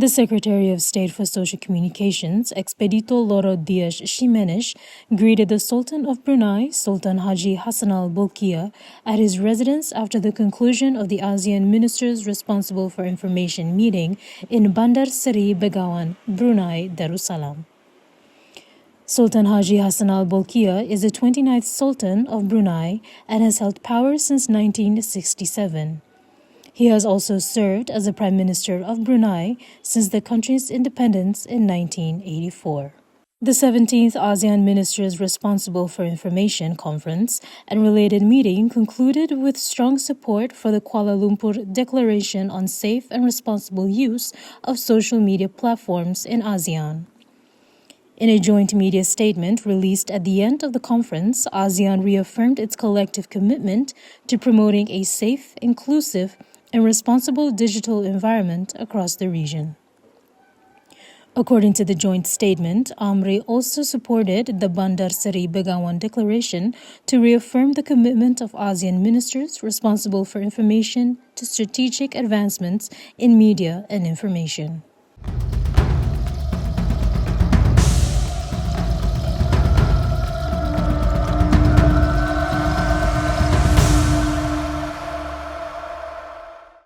The Secretary of State for Social Communications, Expedito Loro Dias Ximenes, greeted the Sultan of Brunei, Sultan Haji Hassan Al Bolkiah, at his residence after the conclusion of the ASEAN Ministers Responsible for Information meeting in Bandar Seri Begawan, Brunei, Darussalam. Sultan Haji Hassan Al Bolkiah is the 29th Sultan of Brunei and has held power since 1967. He has also served as the Prime Minister of Brunei since the country's independence in 1984. The 17th ASEAN Ministers Responsible for Information Conference and related meeting concluded with strong support for the Kuala Lumpur Declaration on Safe and Responsible Use of Social Media Platforms in ASEAN. In a joint media statement released at the end of the conference, ASEAN reaffirmed its collective commitment to promoting a safe, inclusive, and responsible digital environment across the region. According to the joint statement, AMRE also supported the Bandar Seri Begawan Declaration to reaffirm the commitment of ASEAN ministers responsible for information to strategic advancements in media and information.